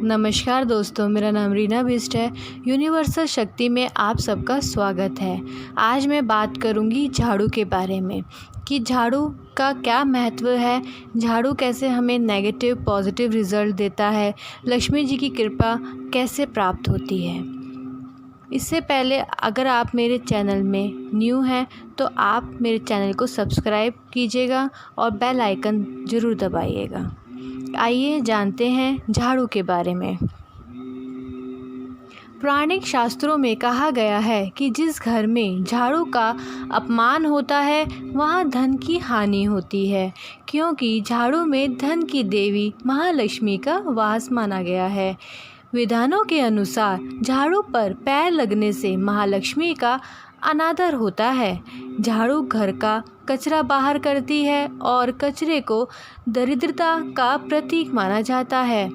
नमस्कार दोस्तों, मेरा नाम रीना बिष्ट है। यूनिवर्सल शक्ति में आप सबका स्वागत है। आज मैं बात करूंगी झाड़ू के बारे में कि झाड़ू का क्या महत्व है, झाड़ू कैसे हमें नेगेटिव पॉजिटिव रिज़ल्ट देता है, लक्ष्मी जी की कृपा कैसे प्राप्त होती है। इससे पहले अगर आप मेरे चैनल में न्यू हैं तो आप मेरे चैनल को सब्सक्राइब कीजिएगा और बेल आइकन ज़रूर दबाइएगा। आइए जानते हैं झाड़ू के बारे में। पौराणिक शास्त्रों में कहा गया है कि जिस घर में झाड़ू का अपमान होता है वहाँ धन की हानि होती है, क्योंकि झाड़ू में धन की देवी महालक्ष्मी का वास माना गया है। विधानों के अनुसार झाड़ू पर पैर लगने से महालक्ष्मी का अनादर होता है। झाड़ू घर का कचरा बाहर करती है और कचरे को दरिद्रता का प्रतीक माना जाता है।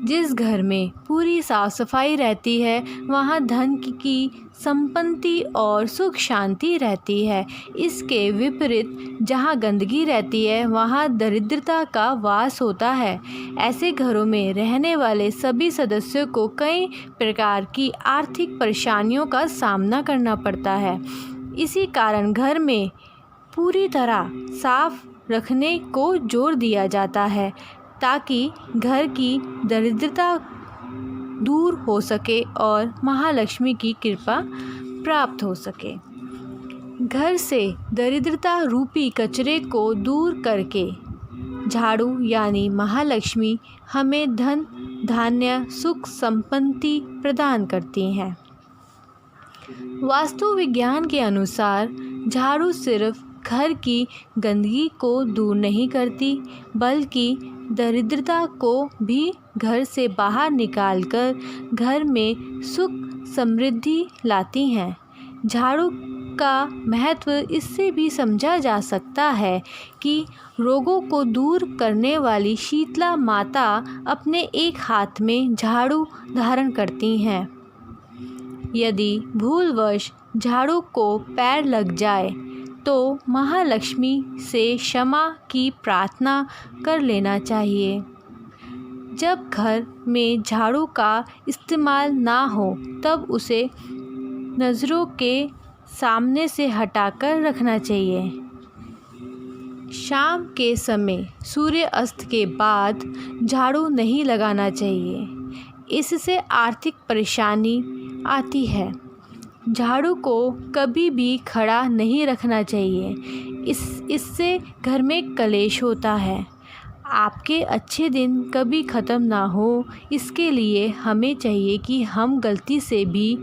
जिस घर में पूरी साफ सफाई रहती है वहाँ धन की संपत्ति और सुख शांति रहती है। इसके विपरीत जहाँ गंदगी रहती है वहाँ दरिद्रता का वास होता है। ऐसे घरों में रहने वाले सभी सदस्यों को कई प्रकार की आर्थिक परेशानियों का सामना करना पड़ता है। इसी कारण घर में पूरी तरह साफ रखने को जोर दिया जाता है ताकि घर की दरिद्रता दूर हो सके और महालक्ष्मी की कृपा प्राप्त हो सके। घर से दरिद्रता रूपी कचरे को दूर करके झाड़ू यानी महालक्ष्मी हमें धन धान्य सुख संपत्ति प्रदान करती हैं। वास्तु विज्ञान के अनुसार झाड़ू सिर्फ घर की गंदगी को दूर नहीं करती बल्कि दरिद्रता को भी घर से बाहर निकालकर घर में सुख समृद्धि लाती हैं। झाड़ू का महत्व इससे भी समझा जा सकता है कि रोगों को दूर करने वाली शीतला माता अपने एक हाथ में झाड़ू धारण करती हैं। यदि भूलवश झाड़ू को पैर लग जाए तो महालक्ष्मी से क्षमा की प्रार्थना कर लेना चाहिए। जब घर में झाड़ू का इस्तेमाल ना हो तब उसे नज़रों के सामने से हटाकर रखना चाहिए। शाम के समय सूर्य अस्त के बाद झाड़ू नहीं लगाना चाहिए, इससे आर्थिक परेशानी आती है। झाड़ू को कभी भी खड़ा नहीं रखना चाहिए, इससे घर में कलेश होता है। आपके अच्छे दिन कभी ख़त्म ना हो, इसके लिए हमें चाहिए कि हम गलती से भी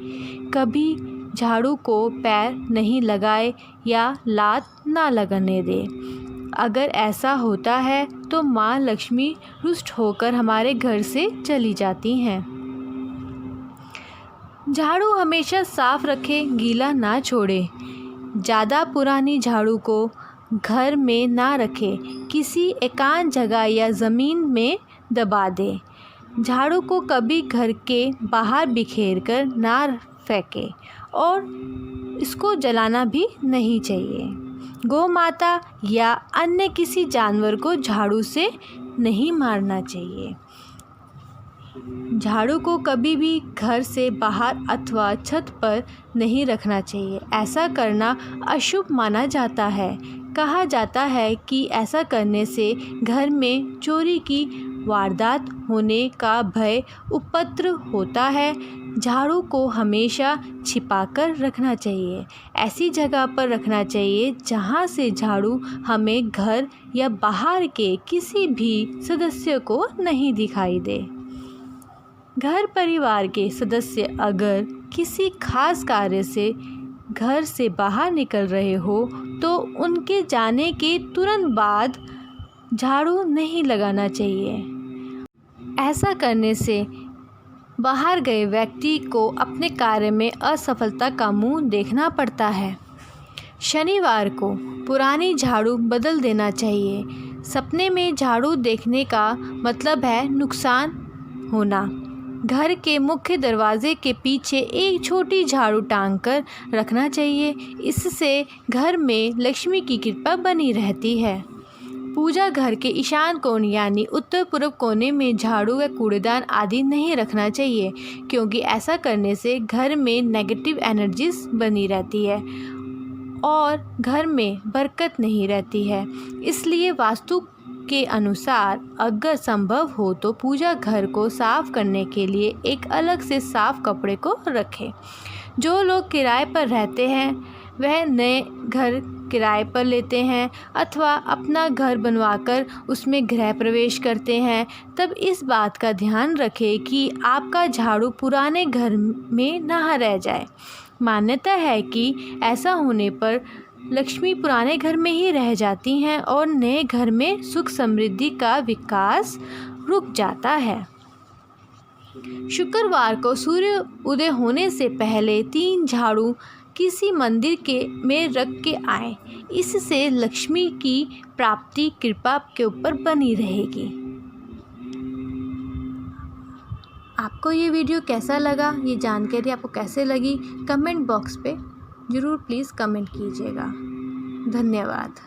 कभी झाड़ू को पैर नहीं लगाए या लात ना लगने दें। अगर ऐसा होता है तो माँ लक्ष्मी रुष्ट होकर हमारे घर से चली जाती हैं। झाड़ू हमेशा साफ रखें, गीला ना छोड़े। ज़्यादा पुरानी झाड़ू को घर में ना रखें, किसी एकांत जगह या ज़मीन में दबा दें। झाड़ू को कभी घर के बाहर बिखेर कर ना फेंकें और इसको जलाना भी नहीं चाहिए। गौ माता या अन्य किसी जानवर को झाड़ू से नहीं मारना चाहिए। झाड़ू को कभी भी घर से बाहर अथवा छत पर नहीं रखना चाहिए। ऐसा करना अशुभ माना जाता है। कहा जाता है कि ऐसा करने से घर में चोरी की वारदात होने का भय उपद्र होता है। झाड़ू को हमेशा छिपाकर रखना चाहिए। ऐसी जगह पर रखना चाहिए जहां से झाड़ू हमें घर या बाहर के किसी भी सदस्य को नहीं दिखाई दे। घर परिवार के सदस्य अगर किसी खास कार्य से घर से बाहर निकल रहे हो तो उनके जाने के तुरंत बाद झाड़ू नहीं लगाना चाहिए। ऐसा करने से बाहर गए व्यक्ति को अपने कार्य में असफलता का मुंह देखना पड़ता है। शनिवार को पुरानी झाड़ू बदल देना चाहिए। सपने में झाड़ू देखने का मतलब है नुकसान होना। घर के मुख्य दरवाजे के पीछे एक छोटी झाड़ू टांग कर रखना चाहिए। इससे घर में लक्ष्मी की कृपा बनी रहती है। पूजा घर के ईशान कोण यानी उत्तर पूर्व कोने में झाड़ू व कूड़ेदान आदि नहीं रखना चाहिए, क्योंकि ऐसा करने से घर में नेगेटिव एनर्जीज बनी रहती है और घर में बरकत नहीं रहती है। इसलिए वास्तु के अनुसार अगर संभव हो तो पूजा घर को साफ करने के लिए एक अलग से साफ कपड़े को रखें। जो लोग किराए पर रहते हैं वह नए घर किराए पर लेते हैं अथवा अपना घर बनवाकर उसमें गृह प्रवेश करते हैं, तब इस बात का ध्यान रखें कि आपका झाड़ू पुराने घर में ना रह जाए। मान्यता है कि ऐसा होने पर लक्ष्मी पुराने घर में ही रह जाती हैं और नए घर में सुख समृद्धि का विकास रुक जाता है। शुक्रवार को सूर्य उदय होने से पहले 3 झाड़ू किसी मंदिर में रख के आए। इससे लक्ष्मी की प्राप्ति कृपा आपके ऊपर बनी रहेगी। आपको ये वीडियो कैसा लगा, ये जानकारी आपको कैसे लगी, कमेंट बॉक्स पे ज़रूर प्लीज़ कमेंट कीजिएगा। धन्यवाद।